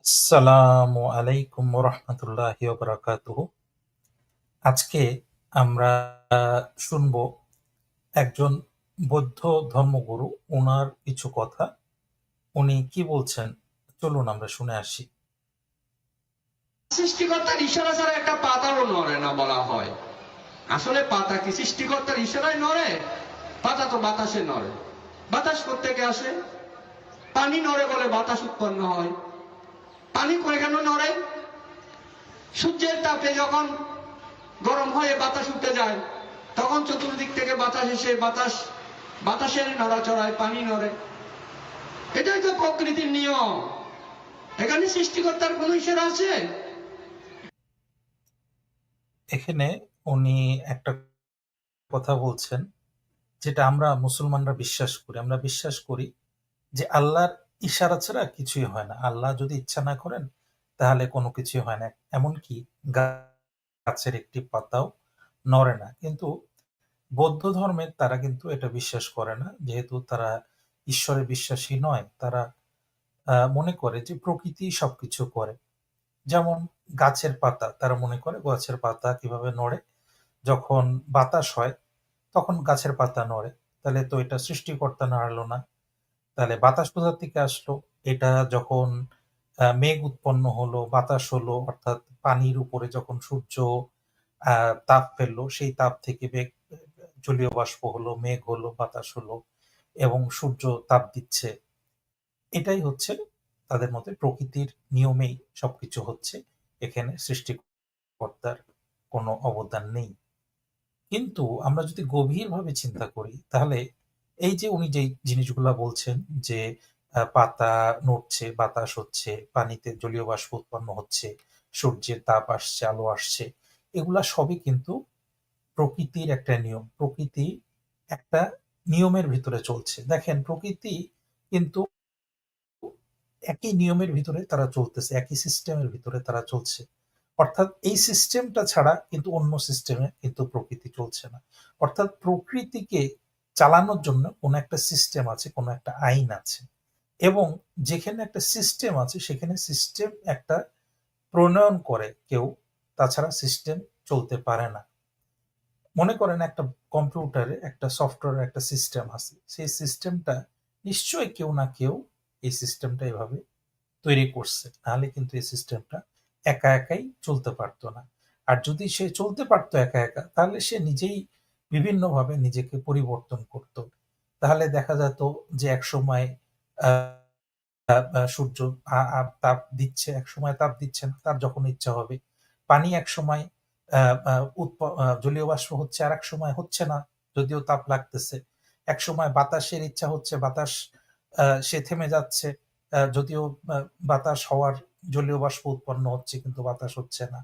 আসসালামু আলাইকুম ওরহমতুল্লাহি ওবারাকাতুহু। আজকে আমরা শুনবো একজন বৌদ্ধ ধর্মগুরু, ওনার কিছু কথা। উনি কি বলছেন, চলুন আমরা শুনে আসি। সৃষ্টিকর্তার ইশারা ছাড়া একটা পাতাও নড়ে না বলা হয়। আসলে পাতা কি সৃষ্টিকর্তার ইশারায় নড়ে? পাতা তো বাতাসে নড়ে। বাতাস কোত্থেকে আসে? পানি নড়ে বলে বাতাস উৎপন্ন হয়। পানি করে কেন নড়ে? সূর্যের তাপে যখন গরম হয়ে বাতাস উঠে যায়, তখন চতুর্দিক থেকে বাতাস এসে বাতাসের নড়াচড়ায় পানি নড়ে। এটাই তো প্রকৃতির নিয়ম। এখানে সৃষ্টিকর্তার কোন ইশারা আছে? এখানে উনি একটা কথা বলছেন, যেটা আমরা মুসলমানরা বিশ্বাস করি। আমরা বিশ্বাস করি যে আল্লাহর ইশারা ছাড়া কিছুই হয় না। আল্লাহ যদি ইচ্ছা না করেন তাহলে কোনো কিছুই হয় না। এমনকি গাছের একটি পাতাও নড়ে না। কিন্তু বৌদ্ধ ধর্মের তারা কিন্তু এটা বিশ্বাস করে না। যেহেতু তারা ঈশ্বরে বিশ্বাসী নয়, তারা মনে করে যে প্রকৃতি সবকিছু করে। যেমন গাছের পাতা, তারা মনে করে গাছের পাতা কিভাবে নড়ে, যখন বাতাস হয় তখন গাছের পাতা নড়ে। তাহলে তো এটা সৃষ্টিকর্তা নাড়ালো না, তাহলে বাতাস কোথা থেকে আসলো? এটা যখন মেঘ উৎপন্ন হলো, বাতাস হলো, অর্থাৎ পানির উপরে যখন সূর্য তাপ ফেললো, সেই তাপ থেকে জলীয় বাষ্প হলো, মেঘ হলো, বাতাস হলো এবং সূর্য তাপ দিচ্ছে। এটাই হচ্ছে তাদের মতে প্রকৃতির নিয়মেই সবকিছু হচ্ছে। এখানে সৃষ্টিকর্তার কোনো অবদান নেই। কিন্তু আমরা যদি গভীরভাবে চিন্তা করি, তাহলে এই যে উনি যেই জিনিসগুলা বলছেন যে পাতা নড়ছে, বাতাস হচ্ছে, পানিতে জলীয় বাষ্প উৎপন্ন হচ্ছে, সূর্যের তাপ আসছে, আলো আসছে, এগুলা সবই কিন্তু প্রকৃতির একটা নিয়ম। প্রকৃতি একটা নিয়মের ভিতরে চলছে। দেখেন, প্রকৃতি কিন্তু একই নিয়মের ভিতরে তারা চলতেছে, একই সিস্টেমের ভিতরে তারা চলছে। অর্থাৎ এই সিস্টেমটা ছাড়া কিন্তু অন্য সিস্টেমে কিন্তু প্রকৃতি চলছে না। অর্থাৎ প্রকৃতিকে চালানোর জন্য কোনো একটা সিস্টেম আছে, কোনো একটা আইন আছে, এবং যেখানে একটা সিস্টেম আছে সেখানে সিস্টেম একটা প্রণয়ন করে কেউ, তাছাড়া সিস্টেম চলতে পারে না। মনে করেন একটা কম্পিউটারে একটা সফটওয়্যার একটা সিস্টেম আছে, সেই সিস্টেমটা নিশ্চয়ই কেউ না কেউ এই সিস্টেমটা এভাবে তৈরি করছে, নাহলে কিন্তু এই সিস্টেমটা একা একাই চলতে পারতো না। আর যদি সে চলতে পারতো একা একা, তাহলে সে নিজেই বিভিন্নভাবে নিজেকে পরিবর্তন করত। তাহলে দেখা যেত যে এক সময় সূর্য তাপ দিচ্ছে, এক সময় তাপ দিচ্ছে না, তার যখন ইচ্ছা হবে। পানি এক সময় জলীয় বাষ্প হচ্ছে, আর এক সময় হচ্ছে না, যদিও তাপ লাগতেছে। এক সময় বাতাসের ইচ্ছা হচ্ছে, বাতাস সে থেমে যাচ্ছে, যদিও বাতাস হওয়ার জলীয় বাষ্প উৎপন্ন হচ্ছে, কিন্তু বাতাস হচ্ছে না।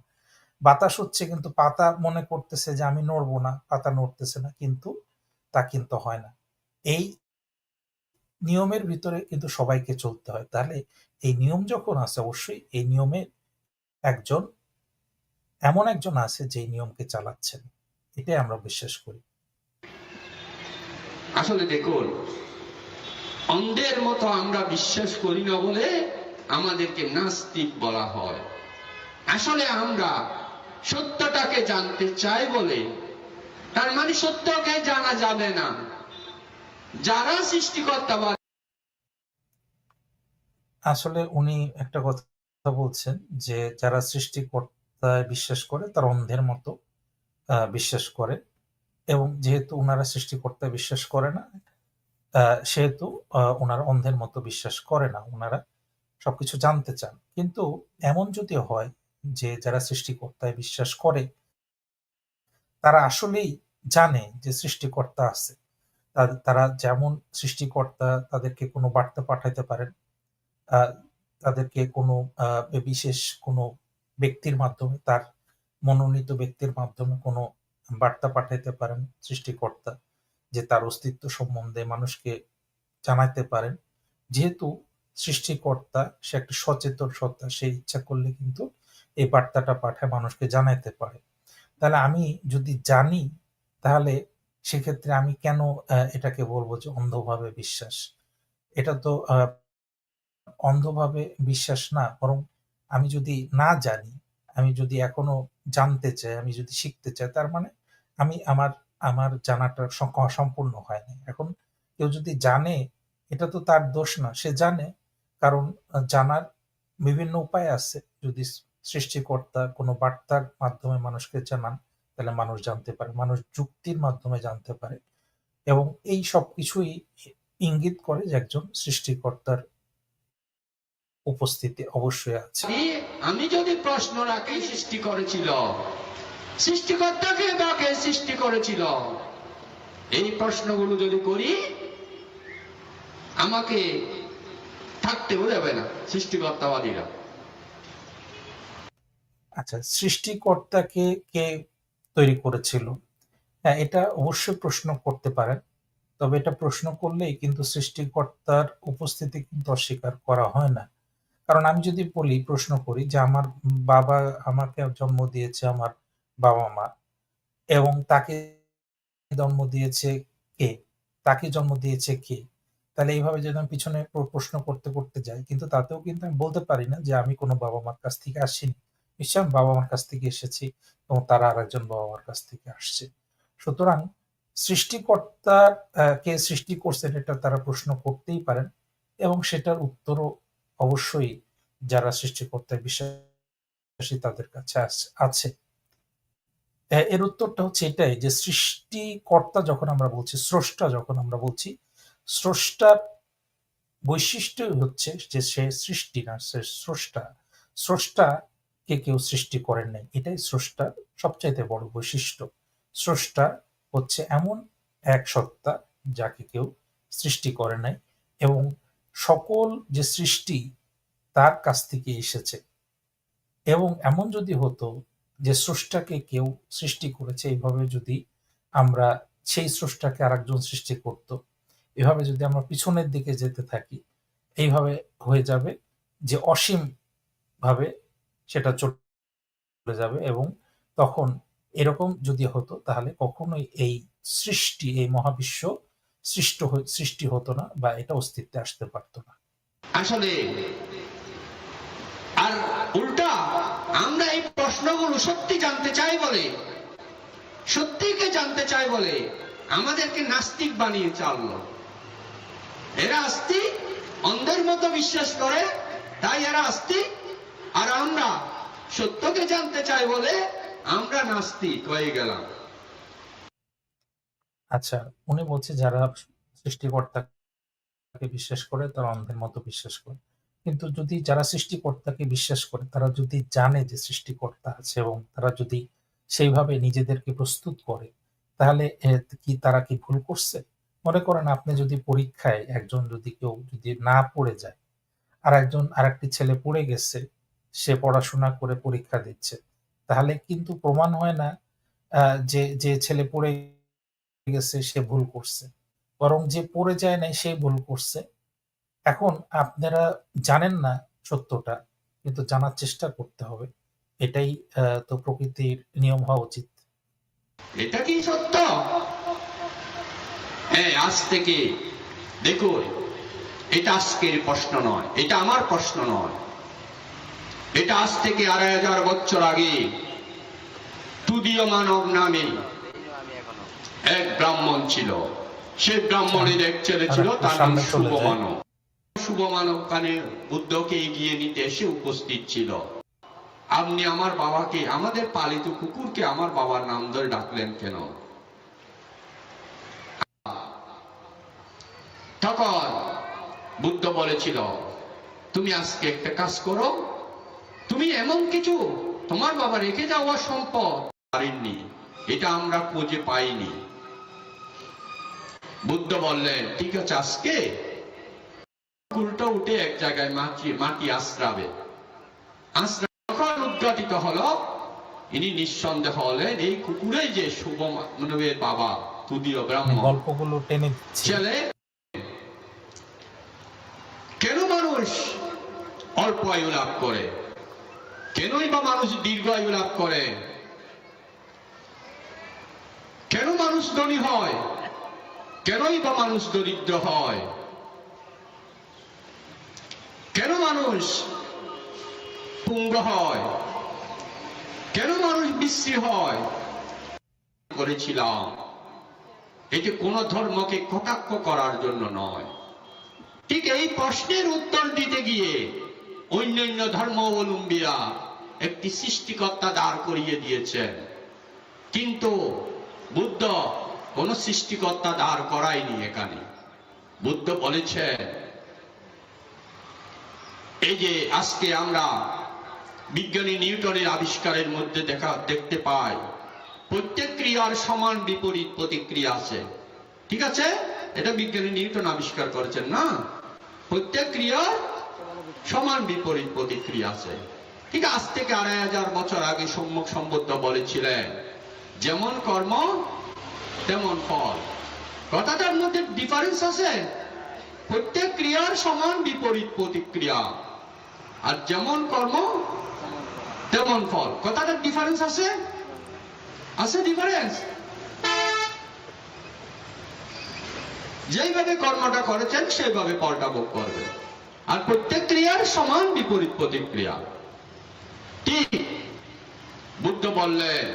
বাতাস হচ্ছে কিন্তু পাতা মনে করতেছে যে আমি নড়বো না, পাতা নড়তেছে না, কিন্তু তা কিন্তু হয় না। এই নিয়মের ভিতরে কিন্তু সবাইকে চলতে হয়। তাহলে এই নিয়ম যখন আছে, অবশ্যই এই নিয়মের একজন, এমন একজন আছে যে নিয়মকে চালাচ্ছেন। এটাই আমরা বিশ্বাস করি। আসলে দেখুন, অন্ধের মতো আমরা বিশ্বাস করি না বলে আমাদেরকে নাস্তিক বলা হয়। আসলে আমরা সত্যটাকে জানতে চাই বলে, তার মানে সত্যকে জানা যাবে না। যারা সৃষ্টিকর্তা বা আসলে উনি একটা কথা বলছেন যে যারা সৃষ্টিকর্তায় বিশ্বাস করে তারা অন্ধের মতো বিশ্বাস করে, এবং যেহেতু ওনারা সৃষ্টিকর্তায় বিশ্বাস করে না, সেহেতু ওনারা অন্ধের মতো বিশ্বাস করে না। ওনারা সবকিছু জানতে চান। কিন্তু এমন যদি হয় যে যারা সৃষ্টিকর্তায় বিশ্বাস করে তারা আসলেই জানে যে সৃষ্টিকর্তা আছে, তারা যেমন সৃষ্টিকর্তা তাদেরকে কোনো বার্তা পাঠাইতে পারেন, আহ, তাদেরকে কোনো বিশেষ কোনো ব্যক্তির মাধ্যমে, তার মনোনীত ব্যক্তির মাধ্যমে কোনো বার্তা পাঠাইতে পারেন সৃষ্টিকর্তা, যে তার অস্তিত্ব সম্বন্ধে মানুষকে জানাইতে পারেন। যেহেতু সৃষ্টিকর্তা সে একটা সচেতন সত্তা, সে ইচ্ছা করলে কিন্তু এই বার্তাটা পাঠায় মানুষকে জানাইতে পারে। তাহলে আমি যদি জানি, তাহলে সেক্ষেত্রে আমি কেন এটাকে বলবো যে অন্ধভাবে বিশ্বাস? এটা তো অন্ধভাবে বিশ্বাস না, বরং আমি যদি না জানি, আমি যদি এখনো জানতে চাই, আমি যদি শিখতে চাই, তার মানে আমি আমার আমার জানাটা সম্পূর্ণ হয়নি। এখন কেউ যদি জানে, এটা তো তার দোষ না। সে জানে, কারণ জানার বিভিন্ন উপায় আছে। যদি সৃষ্টিকর্তা কোনো বার্তার মাধ্যমে মানুষকে জানান, তাহলে মানুষ জানতে পারে। মানুষ যুক্তির মাধ্যমে জানতে পারে। এবং এই সবকিছুই ইঙ্গিত করে যে একজন সৃষ্টিকর্তার উপস্থিতি অবশ্যই আছে। আমি যদি প্রশ্ন রাখি সৃষ্টি করেছিল, সৃষ্টিকর্তাকে বা কে সৃষ্টি করেছিল, এই প্রশ্নগুলো যদি করি, আমাকে থাকতেও দেবে না সৃষ্টিকর্তাবাদীরা। আচ্ছা, সৃষ্টিকর্তাকে কে তৈরি করেছিল? হ্যাঁ, এটা অবশ্যই প্রশ্ন করতে পারেন। তবে এটা প্রশ্ন করলেই কিন্তু সৃষ্টিকর্তার উপস্থিতি কিন্তু অস্বীকার করা হয় না। কারণ আমি যদি বলি, প্রশ্ন করি যে আমার বাবা আমাকে জন্ম দিয়েছে আমার বাবা-মা, এবং তাকে জন্ম দিয়েছে কে? তাকে জন্ম দিয়েছে কে? তাহলে এইভাবে যদি আমি পিছনে প্রশ্ন করতে, করতে যাই, কিন্তু তাতেও কিন্তু আমি বলতে পারি না যে আমি কোনো বাবা-মার কাছ থেকে আসিনি। নিশ্চয়ই আমি বাবা-মার কাছ থেকে এসেছি এবং তারা আরেকজন বাবা-মার কাছ থেকে আসছে। সুতরাং সৃষ্টিকর্তা কে সৃষ্টি করছেন, এটা তারা প্রশ্ন করতেই পারেন, এবং সেটার উত্তরও অবশ্যই যারা সৃষ্টিকর্তায় বিশ্বাসী তাদের কাছে আছে। এর উত্তরটা হচ্ছে এটাই যে সৃষ্টিকর্তা যখন আমরা বলছি, স্রষ্টা যখন আমরা বলছি, স্রষ্টার বৈশিষ্ট্যই হচ্ছে যে সে সৃষ্টি না, সে স্রষ্টা। স্রষ্টাকে কেউ সৃষ্টি করেন নাই। এটাই স্রষ্টার সবচাইতে বড় বৈশিষ্ট্য। স্রষ্টা হচ্ছে এমন এক সত্তা যাকে কেউ সৃষ্টি করে নাই, এবং সকল যে সৃষ্টি তার কাছ থেকে এসেছে। এবং এমন যদি হতো যে স্রষ্টাকে কেউ সৃষ্টি করেছে, এইভাবে যদি আমরা সেই স্রষ্টাকে আরেকজন সৃষ্টি করত, এভাবে যদি আমরা পিছনের দিকে যেতে থাকি, এইভাবে হয়ে যাবে যে অসীম ভাবে সেটা চলে যাবে, এবং তখন এরকম যদি হতো, তাহলে কখনোই এই সৃষ্টি, এই মহাবিশ্ব সৃষ্টি হতো না, বা এটা অস্তিত্বে আসতে পারতো না। আসলে আর উল্টা আমরা এই প্রশ্নগুলো সত্যি জানতে চাই বলে, সত্যিকে জানতে চাই বলে আমাদেরকে নাস্তিক বানিয়ে চাললো। এরা আস্তিক, অন্ধের মতো বিশ্বাস করে, তাই এরা আস্তিক। আর আমরা সত্যকে জানতে চাই বলে আমরা নাস্তিক হয়ে গেলাম। আচ্ছা, উনি বলছে যারা সৃষ্টিকর্তাকে বিশ্বাস করে তারা অন্ধের মতো বিশ্বাস করে। কিন্তু যদি যারা সৃষ্টিকর্তাকে বিশ্বাস করে, তারা যদি জানে যে সৃষ্টিকর্তা আছে, এবং তারা যদি সেইভাবে নিজেদেরকে প্রস্তুত করে, তাহলে কি তারা কি ভুল করছে? মনে করেন, আপনি যদি পরীক্ষায় কেউ যদি না পড়ে যায়, আরেকটি ছেলে পড়ে গেছে, সে পড়াশোনা করে পরীক্ষা দিচ্ছে, তাহলে কিন্তু প্রমাণ হয় না যে ছেলে পড়ে গেছে সে ভুল করছে, বরং যে পড়ে যায় নাই সে ভুল করছে। এখন আপনারা জানেন না সত্যটা, কিন্তু জানার চেষ্টা করতে হবে। এটাই তো প্রকৃতির নিয়ম হওয়া উচিত। এটা কি সত্য? আজ থেকে দেখুন, এটা আজকের প্রশ্ন নয়, এটা আমার প্রশ্ন নয়। এটা আজ থেকে ২৫০০ বছর আগে তুদীয় মানব নামে এক ব্রাহ্মণ ছিল। সে ব্রাহ্মণের এক ছেলে ছিল, তার নাম শুভ মানব। শুভ মানব কানে বুদ্ধকে এগিয়ে নিতে এসে উপস্থিত ছিল। আপনি আমার বাবাকে, আমাদের পালিত কুকুরকে আমার বাবার নাম ধরে ডাকলেন কেন? তখন বুদ্ধ বলেছিল, তুমি আজকে একটা কাজ করো, তুমি এমন কিছু তোমার বাবা রেখে যাওয়া সম্পদ পারেননি, এটা আমরা খুঁজে পাইনি। বুদ্ধ বললেন, ঠিক আছে, আজকে কুকুরটা উঠে এক জায়গায় মাটি আশ্রাবে। যখন উদ্ঘাটিত হলো, ইনি নিঃসন্দেহ হলেন এই কুকুরেই যে শুভ মানবের বাবা তুদীয় ব্রাহ্মণ। গল্পগুলো টেনে ছেলে, কেন মানুষ অল্প আয়ু লাভ করে? কেনই বা মানুষ দীর্ঘ আয়ু লাভ করে? কেন মানুষ ধনী হয়? কেনই বা মানুষ দরিদ্র হয়? কেন মানুষ পুঙ্গ হয়, কেন মানুষ বিশ্রী হয় করেছিলাম, এটি কোন ধর্মকে কটাক্ষ করার জন্য নয়। ঠিক এই প্রশ্নের উত্তর দিতে গিয়ে অন্যান্য ধর্মাবলম্বীরা একটি সৃষ্টিকর্তা দাঁড় করিয়ে দিয়েছেন, কিন্তু বুদ্ধ কোন সৃষ্টিকর্তা দাঁড় করায়নি। এখানে বুদ্ধ বলেছেন, এই যে আজকে আমরা বিজ্ঞানী নিউটনের আবিষ্কারের মধ্যে দেখতে পাই, প্রত্যেক ক্রিয়ার সমান বিপরীত প্রতিক্রিয়া আছে। ঠিক আছে, এটা বিজ্ঞানী নিউটন আবিষ্কার করেছেন না? প্রত্যেক ক্রিয়ার সমান বিপরীত প্রতিক্রিয়া আছে। ঠিক আজ থেকে ২৫০০ বছর আগে সম্যক সম্বুদ্ধ বলেছিলেন, যেমন কর্ম তেমন ফল। কথাটার মধ্যে ডিফারেন্স আছে। প্রত্যেক ক্রিয়ার সমান বিপরীত প্রতিক্রিয়া, আর যেমন কর্ম তেমন ফল। কথাটার ডিফারেন্স আছে, আছে ডিফারেন্স। যেইভাবে কর্মটা করেছেন সেইভাবে ফলটা ভোগ করবে, আর প্রত্যেক ক্রিয়ার সমান বিপরীত প্রতিক্রিয়া। ঠিক বুদ্ধ বললেন,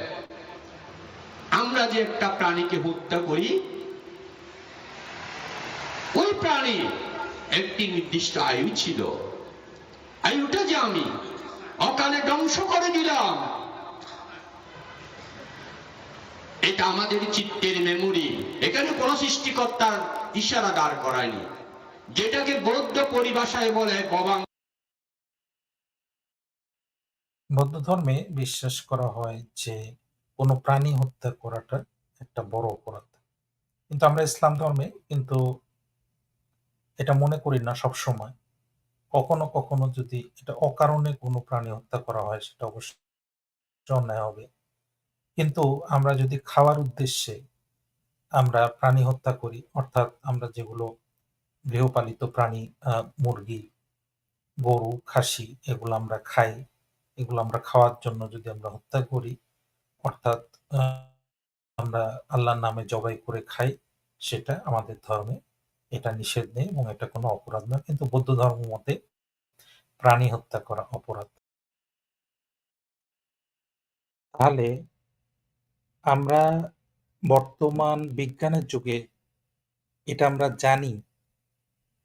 আমরা যে একটা প্রাণীকে হত্যা করি, ওই প্রাণী একটি নির্দিষ্ট আয়ু ছিল। আয়ুটা যে আমি অকালে ধ্বংস করে দিলাম, এটা আমাদের চিত্তের মেমোরি। এখানে কোন সৃষ্টিকর্তার ইশারা দাঁড় করায়নি, যেটাকে বৌদ্ধ পরিভাষায় বলে ববাং। বৌদ্ধ ধর্মে বিশ্বাস করা হয় যে কোনো প্রাণী হত্যা করাটা একটা বড় অপরাধ। কিন্তু আমরা ইসলাম ধর্মে কিন্তু এটা মনে করি না সবসময়। কখনো, কখনো যদি এটা অকারণে কোনো প্রাণী হত্যা করা হয় সেটা অবশ্যই অন্যায় হবে। কিন্তু আমরা যদি খাওয়ার উদ্দেশ্যে আমরা প্রাণী হত্যা করি, অর্থাৎ আমরা যেগুলো গৃহপালিত প্রাণী মুরগি, গরু, খাসি এগুলো আমরা খাই, এগুলো আমরা খাওয়ার জন্য যদি আমরা হত্যা করি, অর্থাৎ আ আমরা আল্লাহর নামে জবাই করে খাই, সেটা আমাদের ধর্মে এটা নিষেধ নেই এবং এটা কোনো অপরাধ না। কিন্তু বৌদ্ধ ধর্ম মতে প্রাণী হত্যা করা অপরাধ। তাহলে আমরা বর্তমান বিজ্ঞানের যুগে এটা আমরা জানি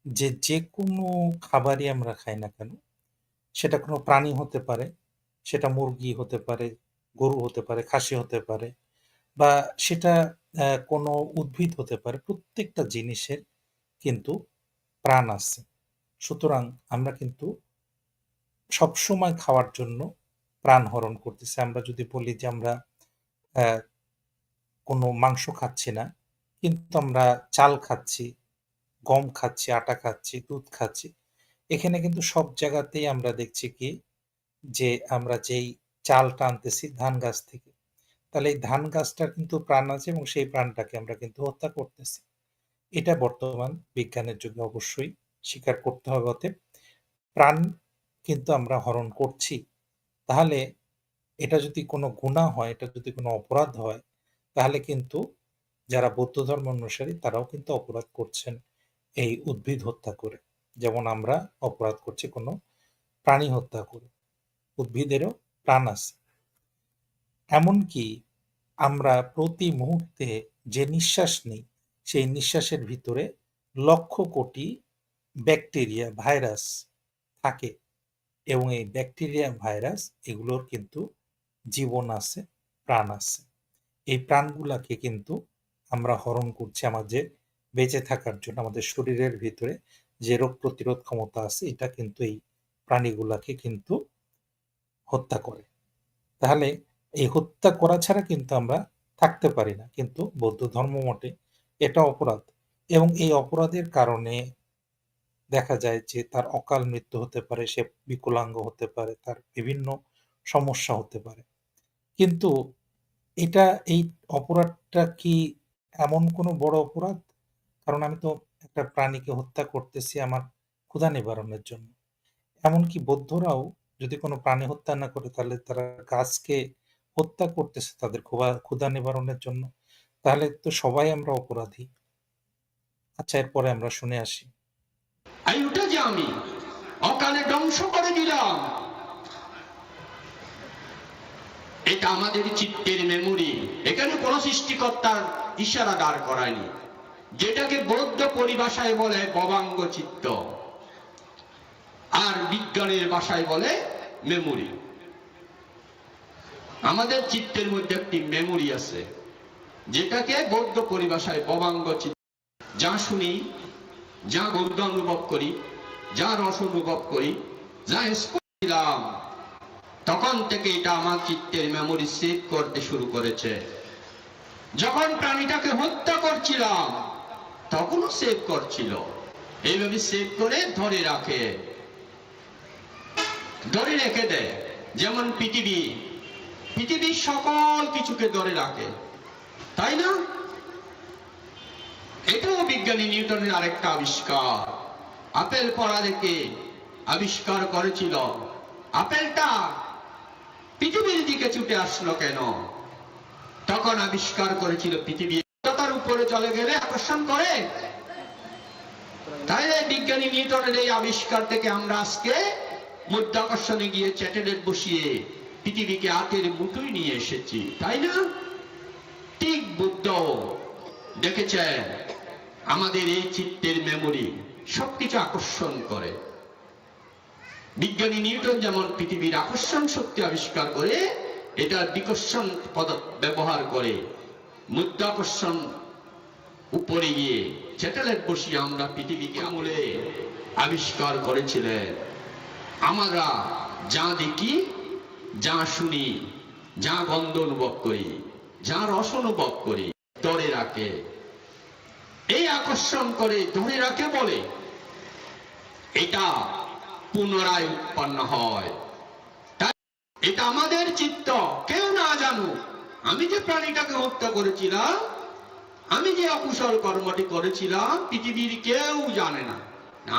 যে যেকোনো খাবারই আমরা খাই না কেন, সেটা কোনো প্রাণী হতে পারে, সেটা মুরগি হতে পারে, গরু হতে পারে, খাসি হতে পারে বা সেটা কোনো উদ্ভিদ হতে পারে। প্রত্যেকটা জিনিসের কিন্তু প্রাণ আছে। সুতরাং আমরা কিন্তু সবসময় খাওয়ার জন্য প্রাণ হরণ করতেছি। আমরা যদি বলি যে আমরা অ্যা কোনো মাংস খাচ্ছি না, কিন্তু আমরা চাল খাচ্ছি, গম খাচ্ছি, আটা খাচ্ছি, দুধ খাচ্ছি। এখানে কিন্তু সব জায়গাতেই আমরা দেখছি কি যে আমরা যেই চালটা আনতেছি ধান গাছ থেকে। তাহলে এই ধান গাছটার কিন্তু প্রাণ আছে এবং সেই প্রাণটাকে আমরা কিন্তু হত্যা করতেছি। এটা বর্তমান বিজ্ঞানের যুগে অবশ্যই স্বীকার করতে হবে। অতএব প্রাণ কিন্তু আমরা হরণ করছি। তাহলে এটা যদি কোনো গুনাহ হয়, এটা যদি কোনো অপরাধ হয়, তাহলে কিন্তু যারা বৌদ্ধ ধর্ম অনুসারী তারাও কিন্তু অপরাধ করছেন এই উদ্ভিদ হত্যা করে। যেমন আমরা অপরাধ করছি কোনো প্রাণী হত্যা করে। উদ্ভিদেরও প্রাণ আছে। এমনকি আমরা প্রতি মুহূর্তে যে নিঃশ্বাস নিই, সেই নিঃশ্বাসের ভিতরে লক্ষ কোটি ব্যাকটেরিয়া, ভাইরাস থাকে এবং এই ব্যাকটেরিয়া, ভাইরাস এগুলোর কিন্তু জীবন আছে, প্রাণ আছে। এই প্রাণগুলাকে কিন্তু আমরা হরণ করছি আমাদের বেঁচে থাকার জন্য। আমাদের শরীরের ভিতরে যে রোগ প্রতিরোধ ক্ষমতা আছে, এটা কিন্তু এই প্রাণীগুলাকে কিন্তু হত্যা করে। তাহলে এই হত্যা করা ছাড়া কিন্তু আমরা থাকতে পারি না। কিন্তু বৌদ্ধ ধর্ম মতে এটা অপরাধ এবং এই অপরাধের কারণে দেখা যায় যে তার অকাল মৃত্যু হতে পারে, সে বিকলাঙ্গ হতে পারে, তার বিভিন্ন সমস্যা হতে পারে। কিন্তু এটা এই অপরাধটা কি এমন কোনো বড় অপরাধ? কারণ আমি তো একটা প্রাণীকে হত্যা করতেছি আমার ক্ষুধা নিবারণের জন্য। এমনকি বৌদ্ধরাও যদি কোনো প্রাণী হত্যা না করে তাহলে তারা গাছকে হত্যা করতেছে তাদের ক্ষুধা নিবারণের জন্য। তাহলে তো সবাই আমরা অপরাধী। আচ্ছা এরপরে আমরা শুনে আসি। আয়ুটা যে আমি অকালে ধ্বংস করে দিলাম। এটা আমাদের চিত্তের মেমোরি। এখানে কোন সৃষ্টিকর্তার ইশারা দাঁড় করায়নি, যেটাকে বৌদ্ধ পরিভাষায় বলে ভবাঙ্গ চিত্ত, আর বিজ্ঞানের ভাষায় বলে মেমোরি। আমাদের চিত্তের মধ্যে একটি মেমোরি আছে, যেটাকে বৌদ্ধ পরিভাষায় ভবাঙ্গ চিত্ত। যা শুনি, যা গন্ধ অনুভব করি, যা রস অনুভব করি, যা স্পর্শ, তখন থেকে এটা আমার চিত্তের মেমোরি সেভ করতে শুরু করেছে। যখন প্রাণীটাকে হত্যা করছিলাম তখনও সেভ করছিল। এইভাবে সেভ করে ধরে রাখে, ধরে রেখে দেয়। যেমন পৃথিবীর সকল কিছুকে ধরে রাখে, তাই না? এটাও বিজ্ঞানী নিউটনের আরেকটা আবিষ্কার। আপেল পড়া দেখে আবিষ্কার করেছিল, আপেলটা পৃথিবীর দিকে ছুটে আসলো কেন? তখন আবিষ্কার করেছিল পৃথিবী তার উপরে চলে গেলে আকর্ষণ করে। তাই বিজ্ঞানী নিউটনের এই আবিষ্কার থেকে আমরা আজকে মধ্যাকর্ষণে গিয়ে স্যাটেলাইট বসিয়ে পৃথিবীকে হাতের মুঠোয় নিয়ে এসেছি, তাই না? ঠিক বুদ্ধ দেখেছেন আমাদের এই চিত্তের মেমোরি সবকিছু আকর্ষণ করে। বিজ্ঞানী নিউটন যেমন পৃথিবীর আকর্ষণ শক্তি আবিষ্কার করে, এটার বিকর্ষণ পদার্থ ব্যবহার করে মধ্যাকর্ষণ উপরে গিয়ে স্যাটেলাইট বসিয়ে আমরা পৃথিবীকে আমলে আবিষ্কার করেছিলেন। আমরা যা দেখি, যা শুনি, যা গন্ধ অনুভব করি, যা রস অনুভব করি, ধরে রাখে। এই আকর্ষণ করে ধরে রাখে বলে এটা পুনরায় উৎপন্ন হয়। তাই এটা আমাদের চিত্ত, কেউ না জানুক। আমি যে প্রাণীটাকে হত্যা করেছিলাম, আমি যে অকুশল কর্মটি করেছিলাম, পৃথিবীর কেউ জানে না,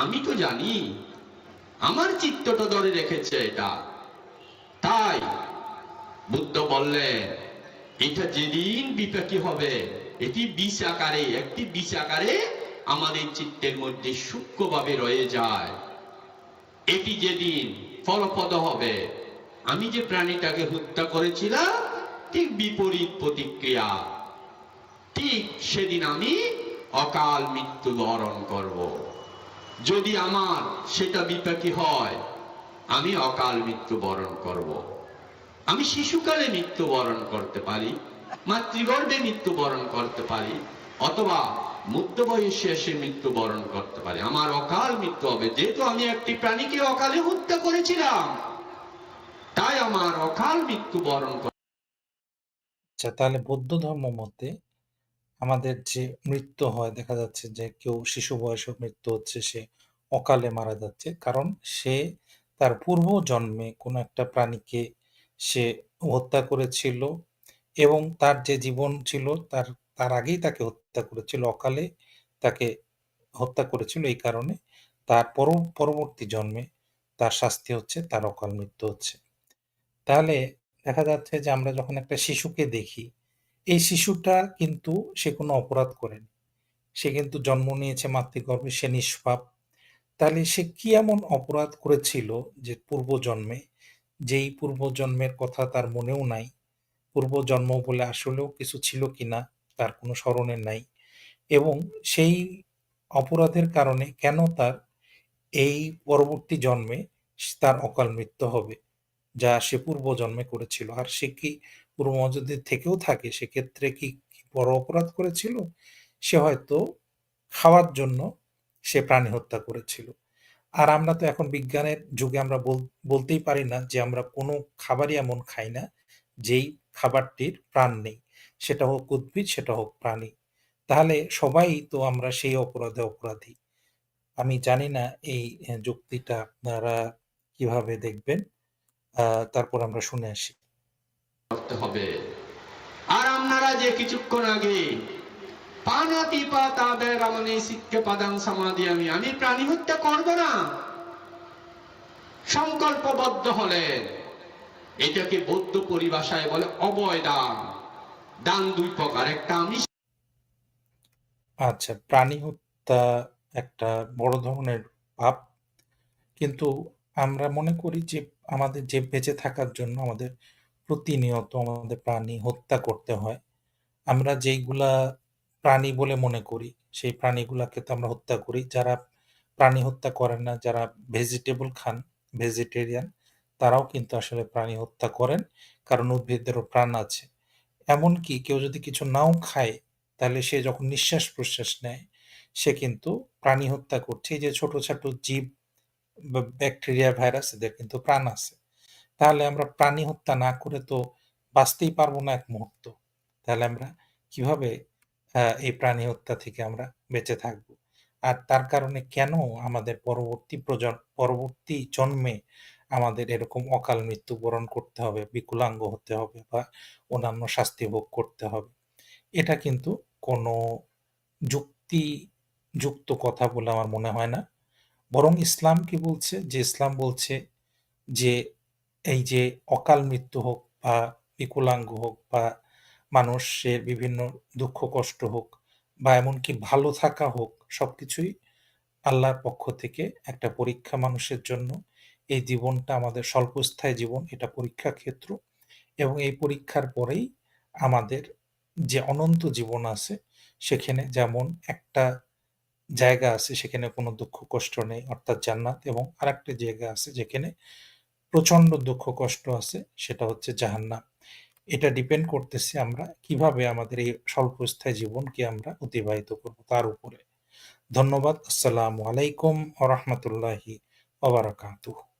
আমি তো জানি। আমার চিত্তটা ধরে রেখেছে এটা। তাই বুদ্ধ বললেন এটা যেদিন বিপাকী হবে, এটি বিষ আকারে, একটি বিষ আকারে আমাদের চিত্তের মধ্যে সূক্ষ্মভাবে রয়ে যায়। এটি যেদিন ফলপ্রদ হবে, আমি যে প্রাণীটাকে হত্যা করেছিলাম ঠিক বিপরীত প্রতিক্রিয়া, ঠিক সেদিন আমি অকাল মৃত্যু বরণ করব। যদি আমার সেটা বিপাকী হয়, আমি অকাল মৃত্যু বরণ করব। আমি শিশুকালে মৃত্যুবরণ করতে পারি, মাতৃগর্ভে মৃত্যুবরণ করতে পারি, অথবা মধ্য বয়সে এসে মৃত্যুবরণ করতে পারি। আমার অকাল মৃত্যু হবে, যেহেতু আমি একটি প্রাণীকে অকালে হত্যা করেছিলাম, তাই আমার অকাল মৃত্যুবরণ করতে। আচ্ছা, তাহলে বৌদ্ধ ধর্ম মতে আমাদের যে মৃত্যু হয়, দেখা যাচ্ছে যে কেউ শিশু বয়সে মৃত্যু হচ্ছে, সে অকালে মারা যাচ্ছে, কারণ সে তার পূর্ব জন্মে কোনো একটা প্রাণীকে সে হত্যা করেছিল, এবং তার যে জীবন ছিল তার তার আগেই তাকে হত্যা করেছিল, অকালে তাকে হত্যা করেছিল। এই কারণে তার পরবর্তী জন্মে তার শাস্তি হচ্ছে, তার অকাল মৃত্যু হচ্ছে। তাহলে দেখা যাচ্ছে যে আমরা যখন একটা শিশুকে দেখি, এই শিশুটা কিন্তু সে কোনো অপরাধ করেনি। সে কিন্তু জন্ম নিয়েছে মাতৃগর্ভে, সে নিষ্পাপ। তাহলে সে কি এমন অপরাধ করেছিল যে পূর্বজন্মে, যেই পূর্বজন্মের কথা তার মনেও নাই, পূর্বজন্ম বলে আসলেও কিছু ছিল কিনা তার কোনো স্মরণে নাই, এবং সেই অপরাধের কারণে কেন তার এই পরবর্তী জন্মে তার অকাল মৃত্যু হবে, যা সে পূর্বজন্মে করেছিল। আর সে কি পূর্বজন্মে যদি থেকেও থাকে, সেক্ষেত্রে কি বড় অপরাধ করেছিল? সে হয়তো খাওয়ার জন্য সে প্রাণী হত্যা করেছিল। আর আমরা তো এখন বিজ্ঞানের যুগে আমরা বলতেই পারি না যে আমরা কোনো খাবারই এমন খাই না যেই খাবারটির প্রাণ নেই। সেটা হোক উদ্ভিদ, সেটা হোক প্রাণী। তাহলে সবাই তো আমরা সেই অপরাধে অপরাধী। আমি জানি না এই যুক্তিটা আপনারা কিভাবে দেখবেন? তারপর আমরা শুনে আসি। হবে। আর আপনারা যে কিছুক্ষণ আগে পানাতি পাতা বেগামনে শিক্ষে পাদান সমাধি, আমি প্রাণী হত্যা করব না সংকল্পবদ্ধ হলেন। এটাকে বৌদ্ধ পরিভাষায় বলে অবয় দান। দান দুই প্রকার, একটা আমি। আচ্ছা, প্রাণী হত্যা একটা বড় ধরনের পাপ, কিন্তু আমরা মনে করি যে আমাদের যে বেঁচে থাকার জন্য আমাদের প্রতিনিয়ত আমাদের প্রাণী হত্যা করতে হয়। আমরা যেইগুলা প্রাণী বলে মনে করি, সেই প্রাণীগুলাকে তো আমরা হত্যা করি। যারা প্রাণী হত্যা করেন না, যারা ভেজিটেবল খান, ভেজিটেরিয়ান, তারাও কিন্তু আসলে প্রাণী হত্যা করেন। কারণ উদ্ভিদেরও প্রাণ আছে। এমনকি কেউ যদি কিছু নাও খায়, তাহলে সে যখন নিঃশ্বাস-প্রশ্বাস নেয়, সে কিন্তু প্রাণী হত্যা করছে। এই যে ছোট জীব বা ব্যাকটেরিয়া, ভাইরাস এদের কিন্তু প্রাণ আছে। তাহলে আমরা প্রাণী হত্যা না করে তো বাঁচতেই পারবো না এক মুহূর্ত। তাহলে আমরা কিভাবে এই প্রাণী হত্যা থেকে আমরা বেঁচে থাকবো? আর তার কারণে কেন আমাদের পরবর্তী জন্মে আমাদের এরকম অকাল মৃত্যুবরণ করতে হবে, বিকলাঙ্গ হতে হবে বা অন্যান্য শাস্তি ভোগ করতে হবে? এটা কিন্তু কোনো যুক্তিযুক্ত কথা বলে আমার মনে হয় না। বরং ইসলাম কি বলছে? যে ইসলাম বলছে যে এই যে অকাল মৃত্যু হোক বা বিকলাঙ্গ হোক বা মানুষের বিভিন্ন দুঃখ কষ্ট হোক বা এমনকি ভালো থাকা হোক, সবকিছুই আল্লাহর পক্ষ থেকে একটা পরীক্ষা মানুষের জন্য। এই জীবনটা আমাদের স্বল্পস্থায়ী জীবন, এটা পরীক্ষা ক্ষেত্র এবং এই পরীক্ষার পরেই আমাদের যে অনন্ত জীবন আছে, সেখানে যেমন একটা জায়গা আছে সেখানে কোনো দুঃখ কষ্ট নেই অর্থাৎ জান্নাত, এবং আরেকটা জায়গা আছে যেখানে প্রচন্ড দুঃখ কষ্ট আছে, সেটা হচ্ছে জাহান্নাম। এটা ডিপেন্ড করতেছে আমরা কিভাবে আমাদের এই স্বল্পস্থায়ী জীবনকে আমরা অতিবাহিত করব তার উপরে। ধন্যবাদ। আসসালামু আলাইকুম ওয়া রাহমাতুল্লাহি ওয়া বারাকাতুহু।